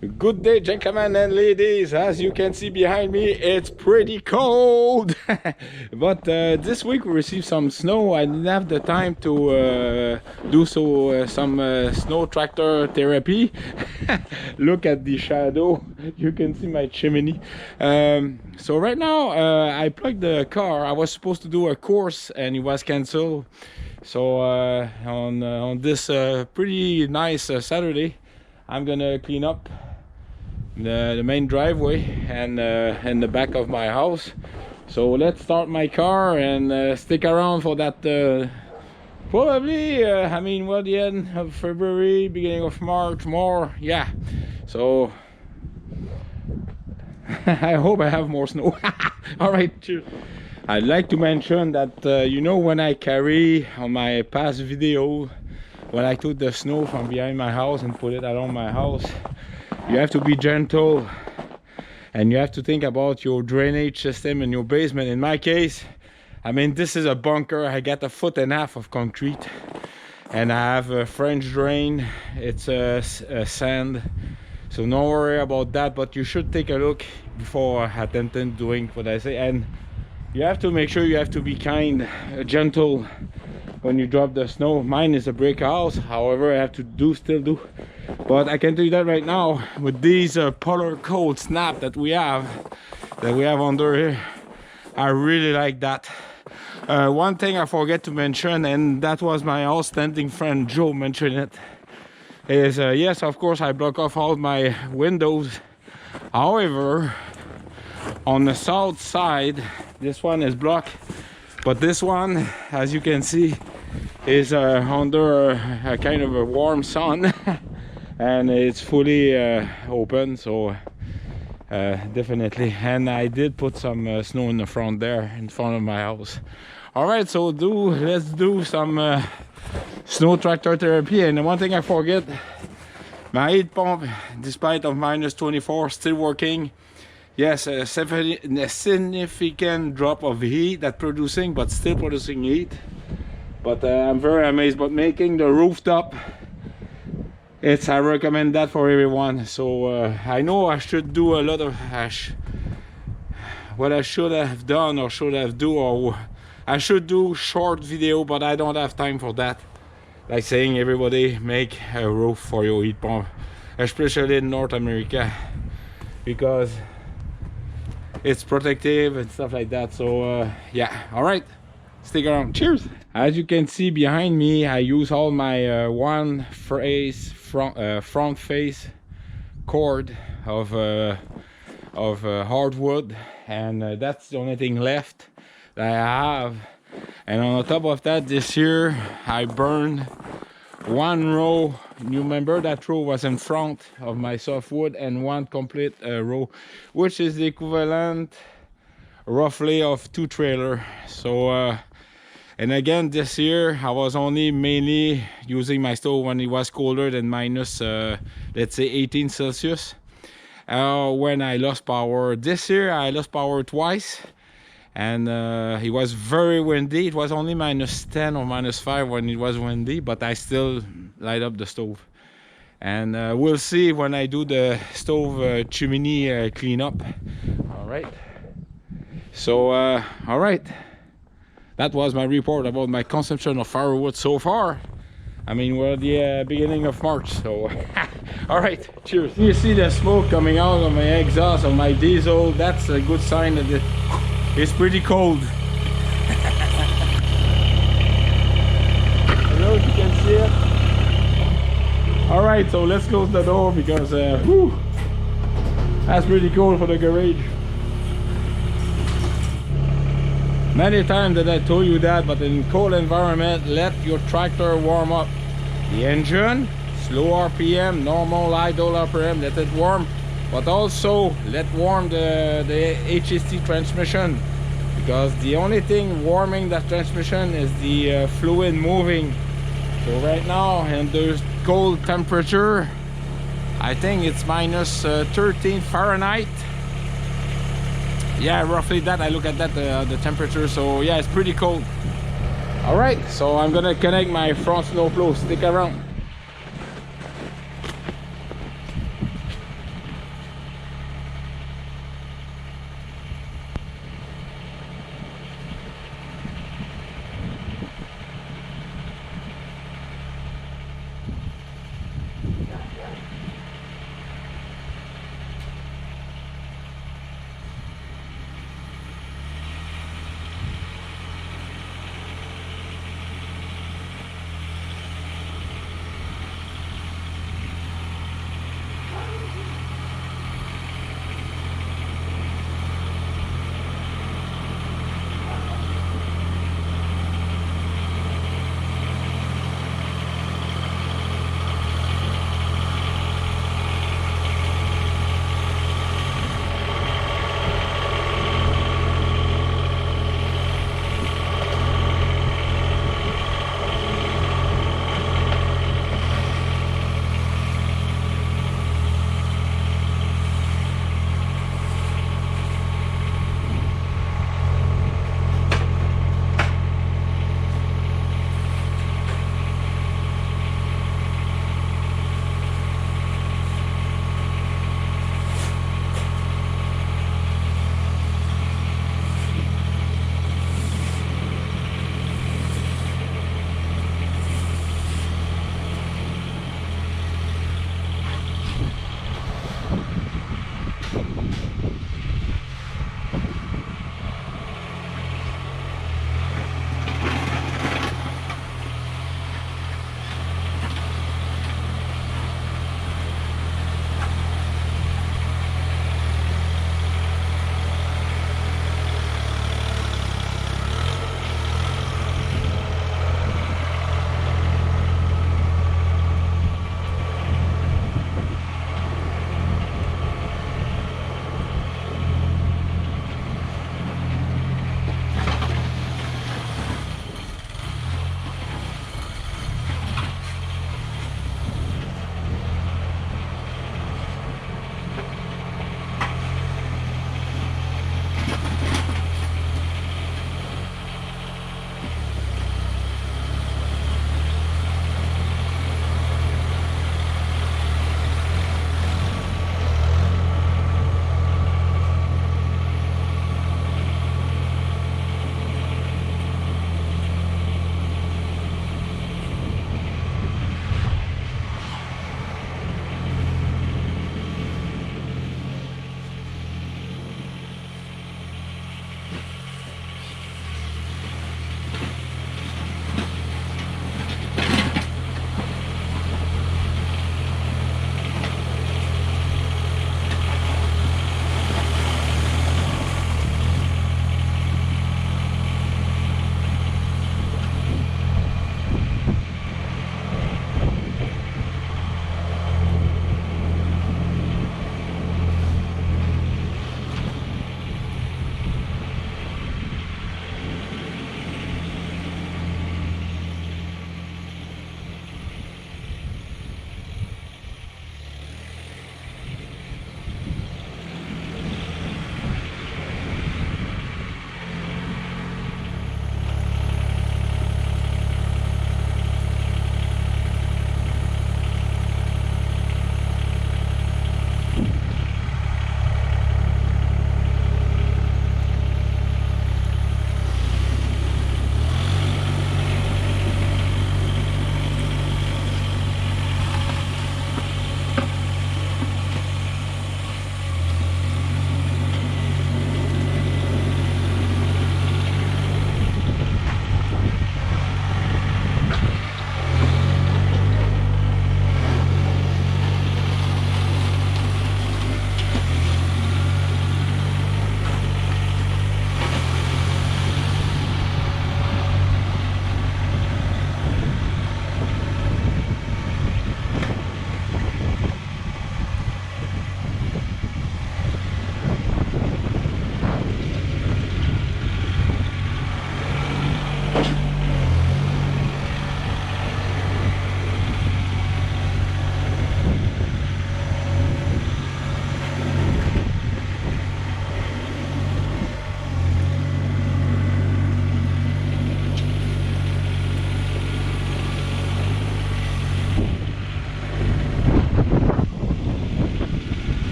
Good day, gentlemen and ladies. As you can see behind me, it's pretty cold. But this week we received some snow. I didn't have the time to do some snow tractor therapy. Look at the shadow. You can see my chimney. So right now I plugged the car. I was supposed to do a course and it was cancelled. So on this pretty nice Saturday, I'm gonna clean up the main driveway and the back of my house. So let's start my car and stick around for that probably I mean, well, the end of February, beginning of March, more, yeah. So I hope I have more snow. All right, cheers. I'd like to mention that you know, when I carry on my past video, when I took the snow from behind my house and put it around my house, you have to be gentle and you have to think about your drainage system in your basement. In my case, I mean, this is a bunker. I got 1.5 feet of concrete and I have a French drain. It's a sand, so no worry about that. But you should take a look before attempting doing what I say, and you have to make sure you have to be kind, gentle when you drop the snow. Mine is a brick house, however I have to still do, but I can tell you that right now with these polar cold snap that we have under here, I really like that. One thing I forget to mention, and that was my outstanding friend Joe mentioned it, is yes, of course I block off all my windows. However, on the south side, this one is blocked, but this one, as you can see, is under a kind of a warm sun and it's fully open, so definitely. And I did put some snow in the front there, in front of my house. All right, so let's do some snow tractor therapy. And one thing I forget, my heat pump, despite of -24, still working. Yes, a significant drop of heat that producing, but still producing heat. But I'm very amazed. But making the rooftop, I recommend that for everyone. So I know I should do a lot of what I should have done or should have do, or I should do short video, but I don't have time for that. Like saying, everybody make a roof for your heat pump, especially in North America, because it's protective and stuff like that. So yeah, all right, stick around. Cheers. As you can see behind me, I use all my front face cord of hardwood, and that's the only thing left that I have. And on top of that, this year I burned one row. You remember that row was in front of my softwood, and one complete row, which is the equivalent roughly of 2 trailers. So and again, this year I was only mainly using my stove when it was colder than minus let's say 18 Celsius, when I lost power. This year I lost power twice, and it was very windy. It was only -10 or -5 when it was windy, but I still light up the stove. And we'll see when I do the stove chimney cleanup. All right, so all right, that was my report about my consumption of firewood so far. I mean, we're at the beginning of March, so all right, cheers. You see the smoke coming out of my exhaust of my diesel. That's a good sign that it's pretty cold. I don't know if you can see it. All right, so let's close the door because whew, that's pretty cold for the garage. Many times that I told you that, but in cold environment, let your tractor warm up the engine, slow RPM, normal idle RPM, let it warm, but also let warm the HST transmission, because the only thing warming that transmission is the fluid moving. So right now, in the cold temperature, I think it's -13 Fahrenheit. Yeah, roughly that. I look at that, the temperature. So yeah, it's pretty cold. All right, so I'm gonna connect my front snow plow. Stick around.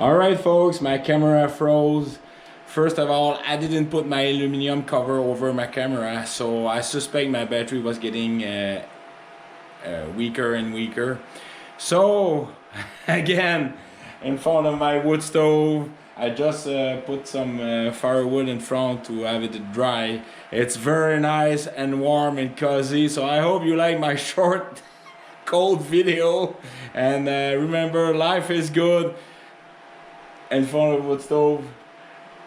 Alright folks, my camera froze. First of all, I didn't put my aluminum cover over my camera, so I suspect my battery was getting weaker and weaker. So again, in front of my wood stove, I just put some firewood in front to have it dry. It's very nice and warm and cozy, so I hope you like my short cold video. And remember, life is good in front of wood stove.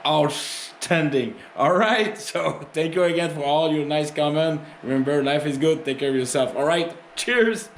Outstanding. Alright, so thank you again for all your nice comments. Remember, life is good, take care of yourself. Alright, cheers.